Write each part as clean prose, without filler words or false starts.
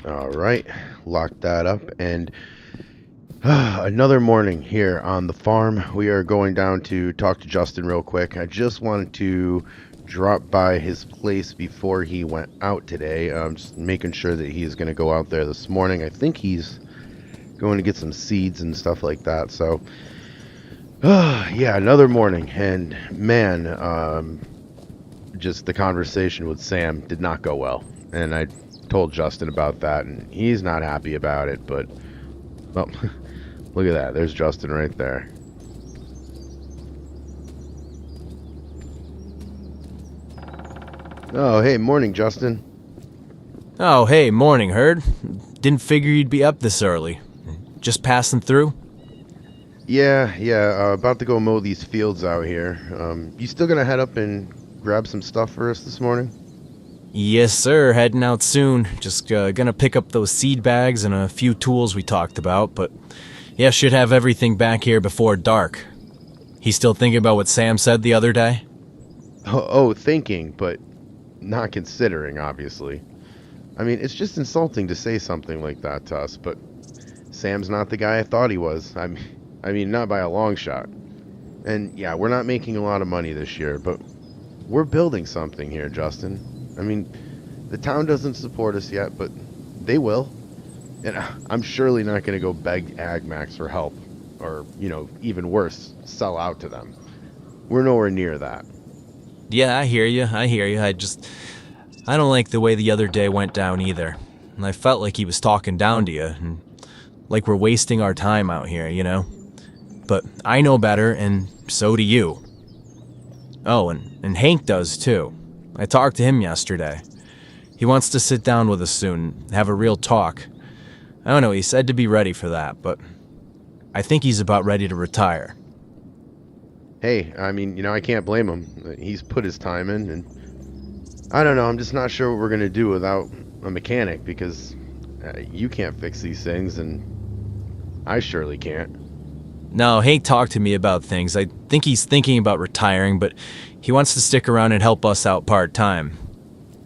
All right, lock that up. And another morning here on the farm. We are going down to talk to Justin real quick. I just wanted to drop by his place before he went out today. Just making sure that he's going to go out there this morning. I think he's going to get some seeds and stuff like that. So, yeah, another morning. And man, just the conversation with Sam did not go well. And I told Justin about that, and he's not happy about it. But, well, look at that. There's Justin right there. Oh, hey, morning, Justin. Oh, hey, morning, Herd. Didn't figure you'd be up this early. Just passing through? Yeah, about to go mow these fields out here. You still gonna head up and grab some stuff for us this morning? Yes, sir. Heading out soon. Just gonna pick up those seed bags and a few tools we talked about, but yeah, should have everything back here before dark. He's still thinking about what Sam said the other day? Oh, thinking, but not considering, obviously. I mean, it's just insulting to say something like that to us, but Sam's not the guy I thought he was. I mean, not by a long shot. And yeah, we're not making a lot of money this year, but we're building something here, Justin. I mean, the town doesn't support us yet, but they will. And I'm surely not going to go beg AgMax for help, or, even worse, sell out to them. We're nowhere near that. Yeah, I hear you. I don't like the way the other day went down either. And I felt like he was talking down to you, and like we're wasting our time out here, But I know better, and so do you. Oh, and Hank does too. I talked to him yesterday. He wants to sit down with us soon, have a real talk. I don't know, he said to be ready for that, but I think he's about ready to retire. Hey, I mean, I can't blame him. He's put his time in, and I don't know, I'm just not sure what we're going to do without a mechanic, because you can't fix these things, and I surely can't. No, Hank talked to me about things. I think he's thinking about retiring, but he wants to stick around and help us out part-time.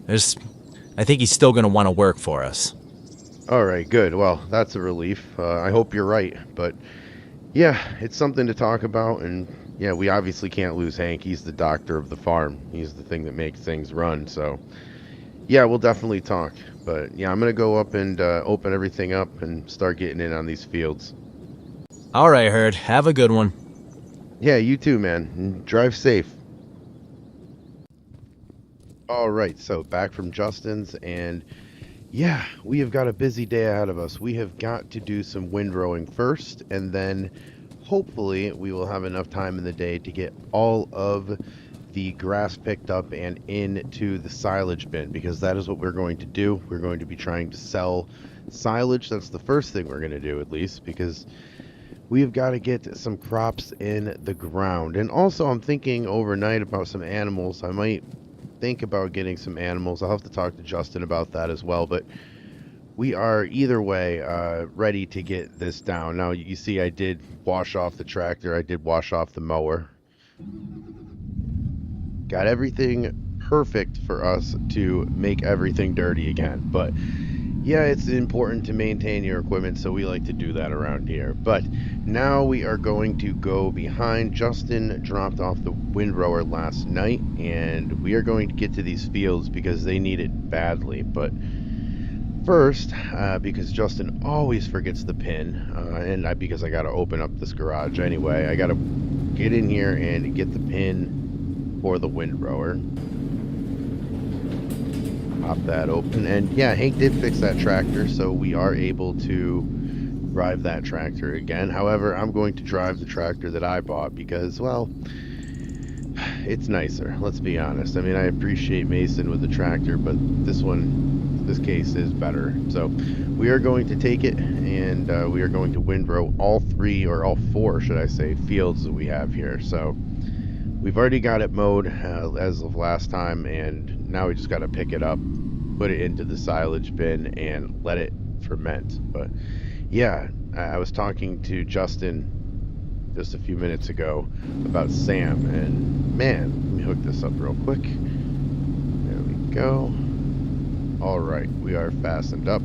I think he's still going to want to work for us. All right, good. Well, that's a relief. I hope you're right, but yeah, it's something to talk about, and yeah, we obviously can't lose Hank. He's the doctor of the farm. He's the thing that makes things run, so yeah, we'll definitely talk. But yeah, I'm going to go up and open everything up and start getting in on these fields. All right, Herd. Have a good one. Yeah, you too, man. And drive safe. All right, so back from Justin's, and yeah, we have got a busy day ahead of us. We have got to do some windrowing first, and then hopefully we will have enough time in the day to get all of the grass picked up and into the silage bin, because that is what we're going to do. We're going to be trying to sell silage. That's the first thing we're going to do, at least, because we've got to get some crops in the ground. And also, I'm thinking overnight about some animals. I might think about getting some animals. I'll have to talk to Justin about that as well. But we are either way ready to get this down. Now, you see I did wash off the tractor. I did wash off the mower. Got everything perfect for us to make everything dirty again. But yeah, it's important to maintain your equipment, so we like to do that around here. But now we are going to go behind. Justin dropped off the windrower last night, and we are going to get to these fields because they need it badly. But first, because Justin always forgets the pin, because I got to open up this garage anyway, I got to get in here and get the pin for the windrower. Pop that open, and yeah, Hank did fix that tractor, so we are able to drive that tractor again. However, I'm going to drive the tractor that I bought because, well, it's nicer, let's be honest. I mean, I appreciate Mason with the tractor, but this case is better. So we are going to take it, and we are going to windrow all four, should I say, fields that we have here. So we've already got it mowed as of last time, and now we just got to pick it up, put it into the silage bin, and let it ferment. But yeah, I was talking to Justin just a few minutes ago about Sam, and man, let me hook this up real quick. There we go. All right, we are fastened up.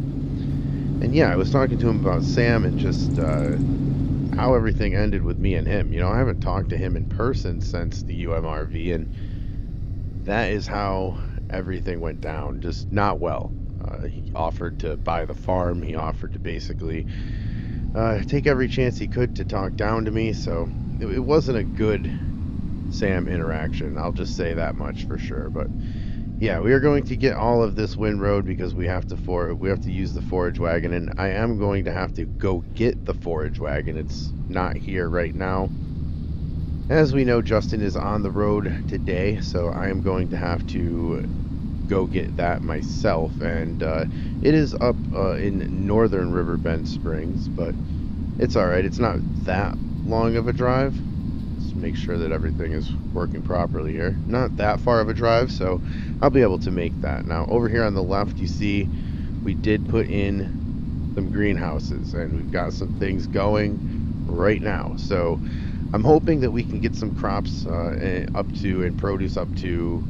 And yeah, I was talking to him about Sam and just how everything ended with me and him. I haven't talked to him in person since the UMRV, and that is how everything went down. Just not well. He offered to buy the farm. He offered to basically take every chance he could to talk down to me. So it wasn't a good Sam interaction. I'll just say that much for sure. But yeah, we are going to get all of this windroad because we have to use the forage wagon, and I am going to have to go get the forage wagon. It's not here right now. As we know, Justin is on the road today, so I am going to have to go get that myself. And it is up in northern Riverbend Springs, but it's all right. It's not that long of a drive. Let's make sure that everything is working properly here. Not that far of a drive, so I'll be able to make that. Now, over here on the left, you see we did put in some greenhouses, and we've got some things going right now. So I'm hoping that we can get some crops up to and produce up to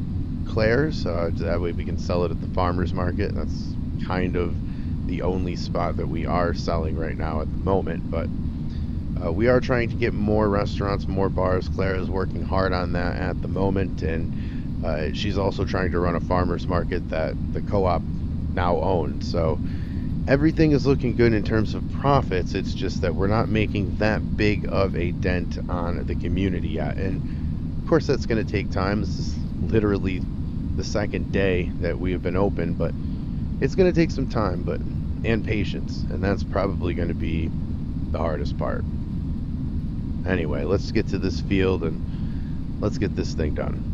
Claire's. That way we can sell it at the farmer's market. That's kind of the only spot that we are selling right now at the moment, but we are trying to get more restaurants, more bars. Claire is working hard on that at the moment, and she's also trying to run a farmer's market that the co-op now owns. So everything is looking good in terms of profits. It's just that we're not making that big of a dent on the community yet. And of course, that's going to take time. This is literally the second day that we have been open, but it's going to take some time and patience. And that's probably going to be the hardest part. Anyway, let's get to this field and let's get this thing done.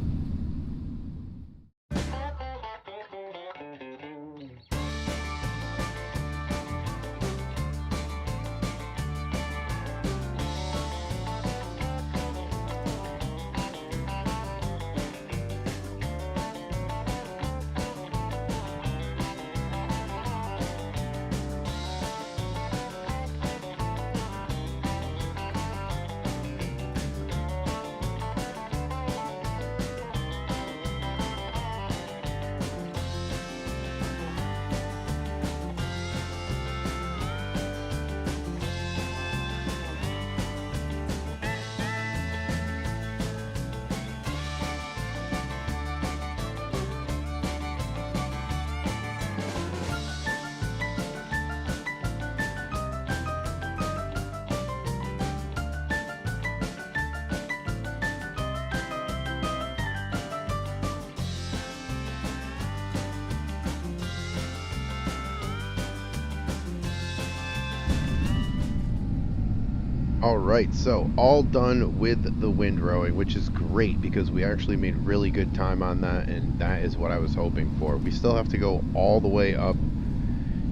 All right, so all done with the windrowing, which is great because we actually made really good time on that, and that is what I was hoping for. We still have to go all the way up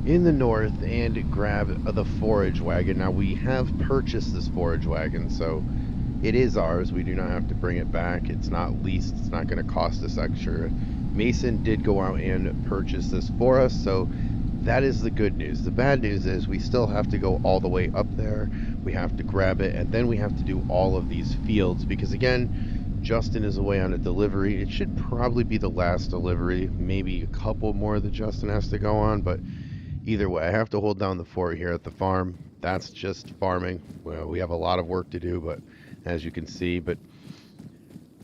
in the north and grab the forage wagon. Now, we have purchased this forage wagon, so it is ours. We do not have to bring it back. It's not leased. It's not going to cost us extra. Mason did go out and purchase this for us, so that is the good news. The bad news is we still have to go all the way up there. We have to grab it, and then we have to do all of these fields because, again, Justin is away on a delivery. It should probably be the last delivery, maybe a couple more that Justin has to go on, but either way, I have to hold down the fort here at the farm. That's just farming. Well, we have a lot of work to do, but as you can see, but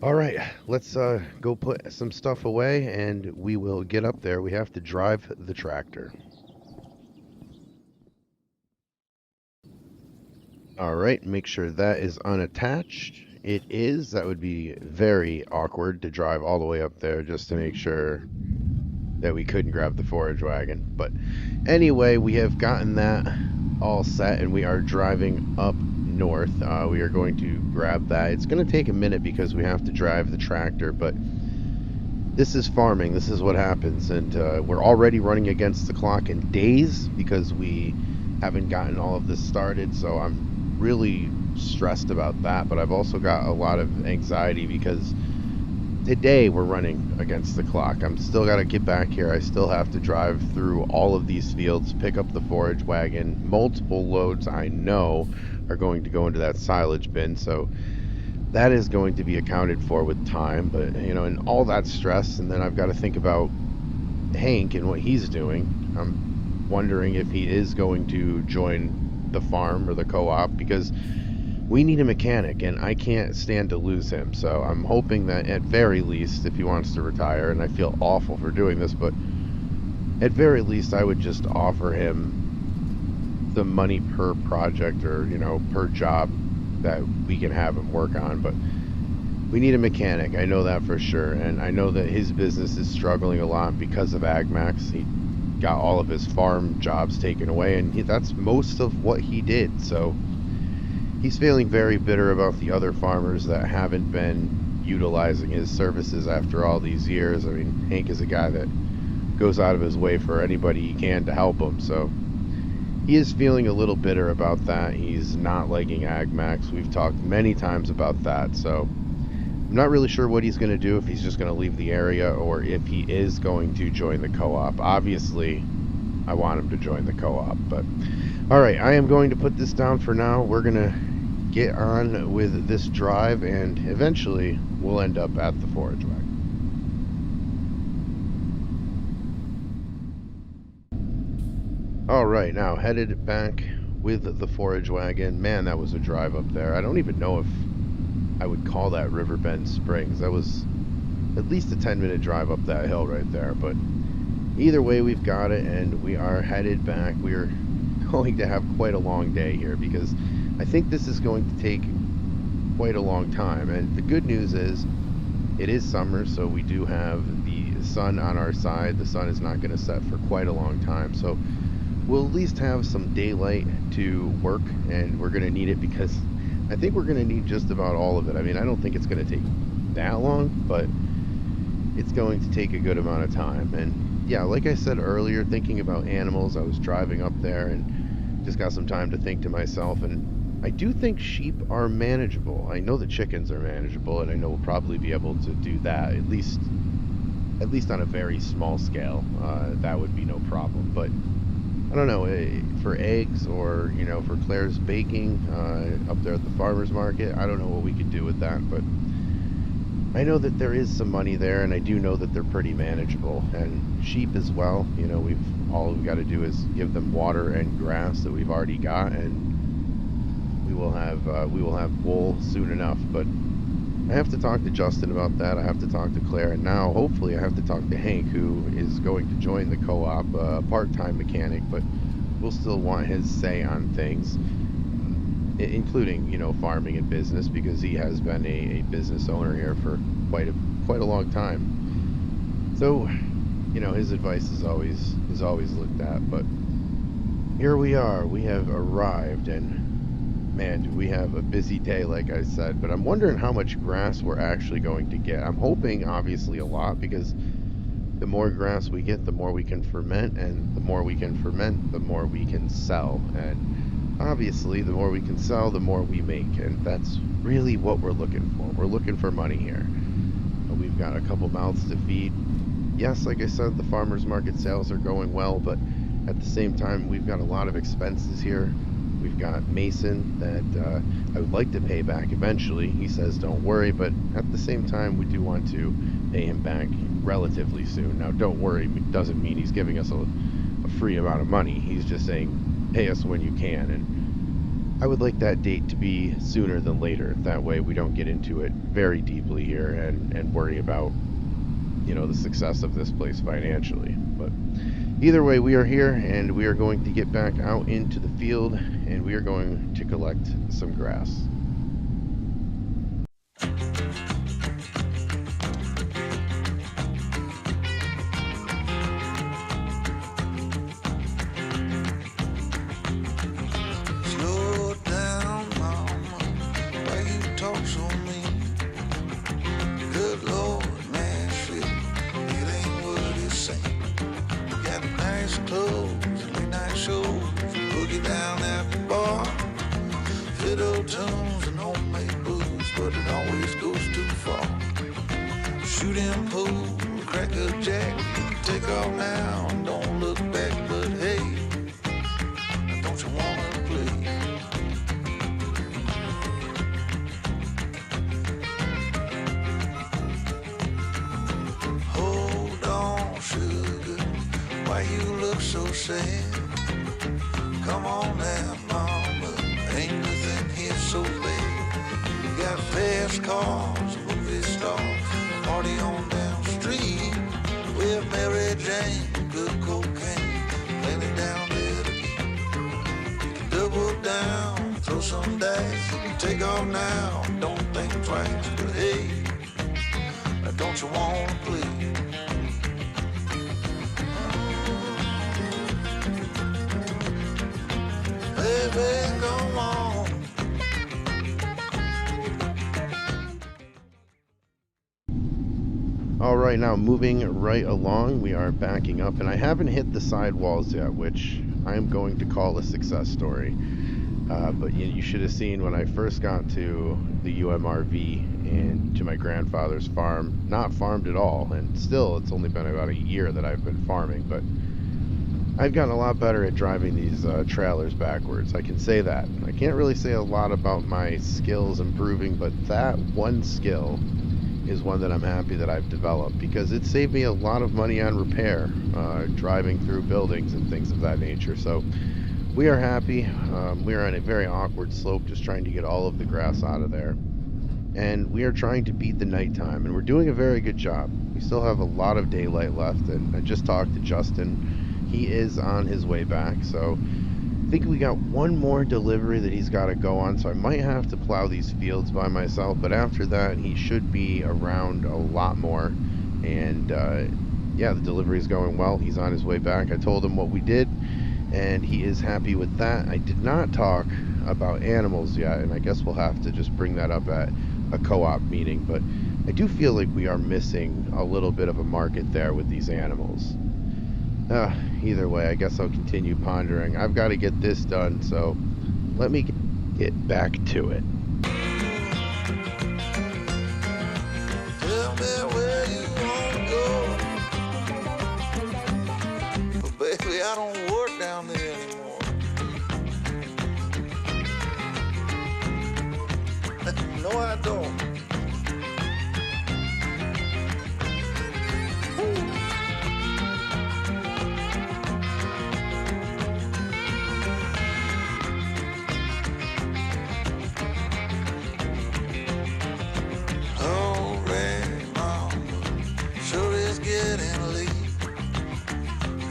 all right, let's go put some stuff away and we will get up there. We have to drive the tractor. All right, make sure that is unattached. It is. That would be very awkward to drive all the way up there just to make sure that we couldn't grab the forage wagon. But anyway, we have gotten that all set and we are driving up north. We are going to grab that. It's going to take a minute because we have to drive the tractor, but this is farming. This is what happens, and we're already running against the clock in days because we haven't gotten all of this started, so I'm really stressed about that, but I've also got a lot of anxiety because today we're running against the clock. I'm still got to get back here. I still have to drive through all of these fields, pick up the forage wagon. Multiple loads I know are going to go into that silage bin, so that is going to be accounted for with time. But and all that stress, and then I've got to think about Hank and what he's doing. I'm wondering if he is going to join the farm or the co-op, because we need a mechanic and I can't stand to lose him. So I'm hoping that at very least, if he wants to retire, and I feel awful for doing this, but at very least I would just offer him the money per project, or per job that we can have him work on. But we need a mechanic, I know that for sure, and I know that his business is struggling a lot because of AgMax. He got all of his farm jobs taken away, and that's most of what he did. So he's feeling very bitter about the other farmers that haven't been utilizing his services after all these years. I mean, Hank is a guy that goes out of his way for anybody he can to help him, so he is feeling a little bitter about that. He's not liking AgMax. We've talked many times about that, so I'm not really sure what he's going to do, if he's just going to leave the area or if he is going to join the co-op. Obviously, I want him to join the co-op, but alright, I am going to put this down for now. We're going to get on with this drive, and eventually we'll end up at the forage wagon. Alright, now headed back with the forage wagon. Man, that was a drive up there. I don't even know if I would call that Riverbend Springs. That was at least a 10-minute drive up that hill right there, but either way, we've got it, and we are headed back. We're going to have quite a long day here, because I think this is going to take quite a long time. And the good news is it is summer, so we do have the sun on our side. The sun is not going to set for quite a long time, so we'll at least have some daylight to work, and we're going to need it, because I think we're going to need just about all of it. I mean, I don't think it's going to take that long, but it's going to take a good amount of time. And yeah, like I said earlier, thinking about animals, I was driving up there and just got some time to think to myself, and I do think sheep are manageable. I know the chickens are manageable, and I know we'll probably be able to do that, at least on a very small scale. That would be no problem. But I don't know, for eggs, or for Claire's baking up there at the farmer's market, I don't know what we could do with that, but I know that there is some money there, and I do know that they're pretty manageable. And sheep as well, all we've got to do is give them water and grass that we've already got, and we will have wool soon enough. But I have to talk to Justin about that. I have to talk to Claire, and now hopefully I have to talk to Hank, who is going to join the co-op, a part-time mechanic, but will still want his say on things, including farming and business, because he has been a business owner here for quite a long time. So his advice is always looked at. But here we are. We have arrived, and man, do we have a busy day, like I said. But I'm wondering how much grass we're actually going to get. I'm hoping obviously a lot, because the more grass we get, the more we can ferment, and the more we can ferment, the more we can sell. And obviously, the more we can sell, the more we make, and that's really what we're looking for. We're looking for money here. We've got a couple mouths to feed. Yes, like I said, the farmers market sales are going well, but at the same time, we've got a lot of expenses here. We've got Mason that I would like to pay back eventually. He says don't worry, but at the same time, we do want to pay him back relatively soon. Now, don't worry doesn't mean he's giving us a free amount of money. He's just saying pay us when you can, and I would like that date to be sooner than later. That way we don't get into it very deeply here and worry about the success of this place financially. But either way, we are here, and we are going to get back out into the field, and we are going to collect some grass. Slow down, mama, why you talk so mean? Good Lord, Nashville, it ain't what it seems. Got nice clothes, late night shows, boogie down at the bar, fiddle tunes and homemade booze, but it always goes too far. Shooting pool, crack a jack, take off now and don't look back, but hey, don't you wanna play? Hold on, sugar, why you look so said. Come on now, mama, ain't nothing here so bad. You got fast cars, movie stars, party on down the street. With Mary Jane, good cocaine, plenty down there to eat. You can double down, throw some dice, you can take off now, don't think twice. But hey, don't you wanna play? Baby, come on. All right, now moving right along, we are backing up, and I haven't hit the sidewalls yet, which I am going to call a success story. But you should have seen when I first got to the UMRV and to my grandfather's farm, not farmed at all, and still it's only been about a year that I've been farming, but I've gotten a lot better at driving these trailers backwards. I can say that. I can't really say a lot about my skills improving, but that one skill is one that I'm happy that I've developed, because it saved me a lot of money on repair, driving through buildings and things of that nature. So we are happy. We are on a very awkward slope, just trying to get all of the grass out of there. And we are trying to beat the nighttime, and we're doing a very good job. We still have a lot of daylight left, and I just talked to Justin. He is on his way back, so I think we got one more delivery that he's got to go on, so I might have to plow these fields by myself, but after that he should be around a lot more. And yeah, the delivery is going well. He's on his way back. I told him what we did, and he is happy with that. I did not talk about animals yet, and I guess we'll have to just bring that up at a co-op meeting, but I do feel like we are missing a little bit of a market there with these animals. Either way, I guess I'll continue pondering. I've got to get this done, so let me get back to it. Tell me where you wanna go. But baby, I don't work down there anymore. No, I don't.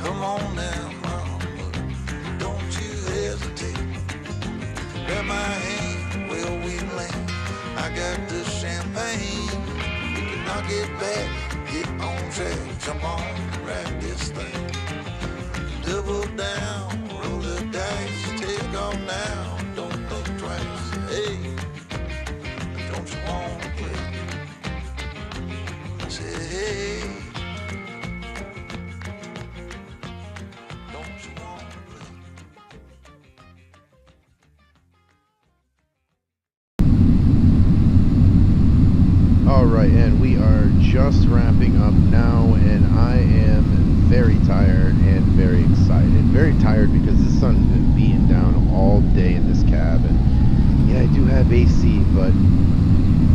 Come on now, mama, don't you hesitate. Grab my hand, where we land. I got the champagne. We can knock it back, get on track, jump on, ride this thing. Double down, roll the dice, take off now, don't think twice. Hey, don't you wanna play? Say hey. Alright, and we are just wrapping up now, and I am very tired and very excited. Very tired because the sun's been beating down all day in this cab, and yeah, I do have AC, but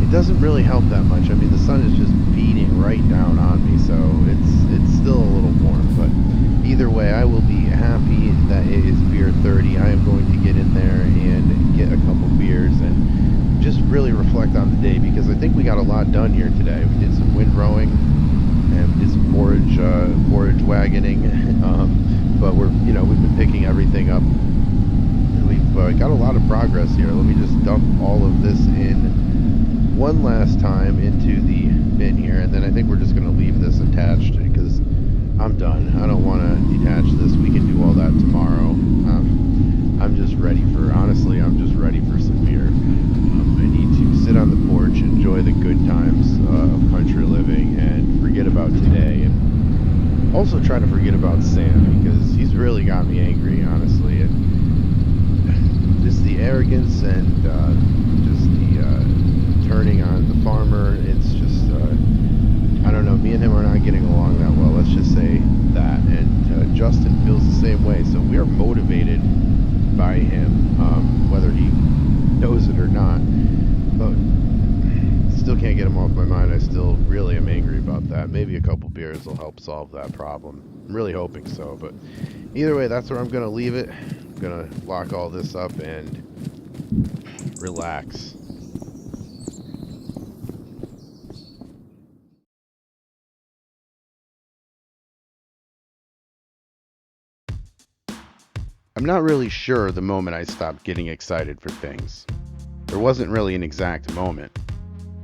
it doesn't really help that much. I mean, the sun is just beating right down on me, so it's still a little warm, but either way, I will be happy that it is beer 30. I am going to get in there and get a couple beers and just really reflect on the day, because I think we got a lot done here today. We did some wind rowing and we did some forage wagoning, but we've been picking everything up, and we've got a lot of progress here. Let me just dump all of this in one last time into the bin here, and then I think we're just going to leave this attached because I'm done. I don't want to detach this. We can do all that tomorrow. I'm just ready for, honestly, I'm just ready for some beer. I need to sit on the porch, enjoy the good times of country living, and forget about today, and also try to forget about Sam, because he's really got me angry, honestly, and just the arrogance and just the turning on the farmer. It's just, I don't know, me and him are not getting along that well, let's just say that, and Justin feels the same way, so we are motivated by him, whether he knows it or not. But still can't get them off my mind. I still really am angry about that. Maybe a couple beers will help solve that problem. I'm really hoping so, but either way, that's where I'm going to leave it. I'm going to lock all this up and relax. I'm not really sure the moment I stopped getting excited for things. There wasn't really an exact moment.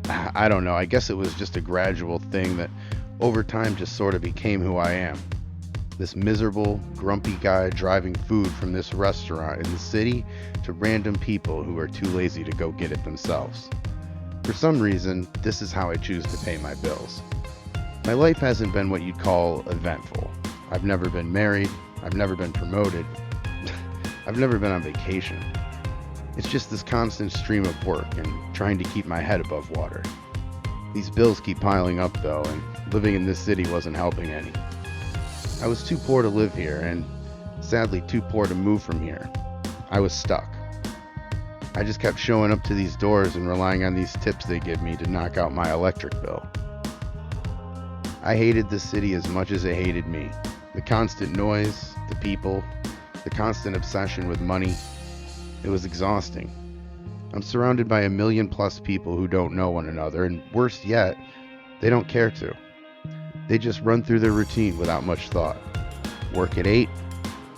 I don't know, I guess it was just a gradual thing that over time just sort of became who I am. This miserable, grumpy guy driving food from this restaurant in the city to random people who are too lazy to go get it themselves. For some reason, this is how I choose to pay my bills. My life hasn't been what you'd call eventful. I've never been married, I've never been promoted, I've never been on vacation. It's just this constant stream of work and trying to keep my head above water. These bills keep piling up though, and living in this city wasn't helping any. I was too poor to live here, and sadly too poor to move from here. I was stuck. I just kept showing up to these doors and relying on these tips they give me to knock out my electric bill. I hated this city as much as it hated me. The constant noise, the people, the constant obsession with money. It was exhausting. I'm surrounded by 1 million plus people who don't know one another, and worse yet, they don't care to. They just run through their routine without much thought. Work at 8,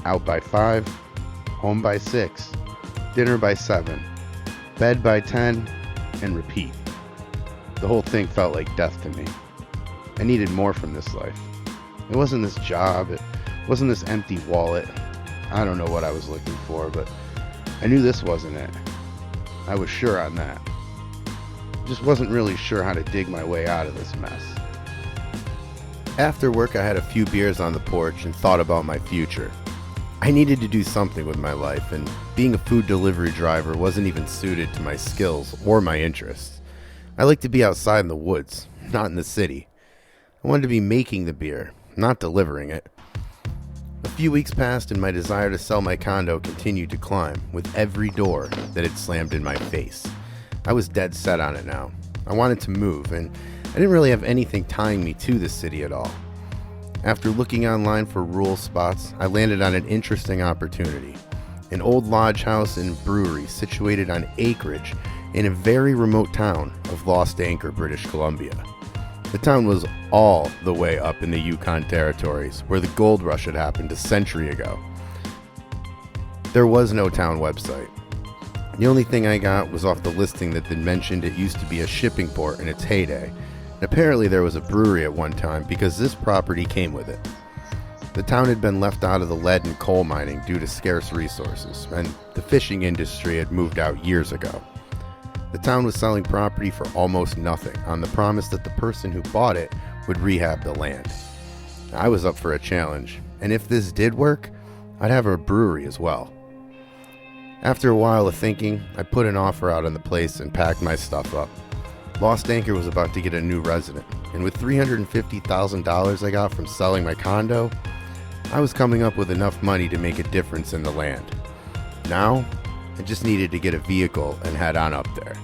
out by 5, home by 6, dinner by 7, bed by 10, and repeat. The whole thing felt like death to me. I needed more from this life. It wasn't this job, it wasn't this empty wallet. I don't know what I was looking for, but I knew this wasn't it. I was sure on that. Just wasn't really sure how to dig my way out of this mess. After work, I had a few beers on the porch and thought about my future. I needed to do something with my life, and being a food delivery driver wasn't even suited to my skills or my interests. I like to be outside in the woods, not in the city. I wanted to be making the beer, not delivering it. A few weeks passed and my desire to sell my condo continued to climb with every door that had slammed in my face. I was dead set on it now. I wanted to move, and I didn't really have anything tying me to the city at all. After looking online for rural spots, I landed on an interesting opportunity. An old lodge house and brewery situated on acreage in a very remote town of Lost Anchor, British Columbia. The town was all the way up in the Yukon territories, where the gold rush had happened a century ago. There was no town website. The only thing I got was off the listing that had mentioned it used to be a shipping port in its heyday. And apparently there was a brewery at one time because this property came with it. The town had been left out of the lead and coal mining due to scarce resources, and the fishing industry had moved out years ago. The town was selling property for almost nothing on the promise that the person who bought it would rehab the land. I was up for a challenge, and if this did work, I'd have a brewery as well. After a while of thinking, I put an offer out on the place and packed my stuff up. Lost Anchor was about to get a new resident, and with $350,000 I got from selling my condo, I was coming up with enough money to make a difference in the land. Now, I just needed to get a vehicle and head on up there.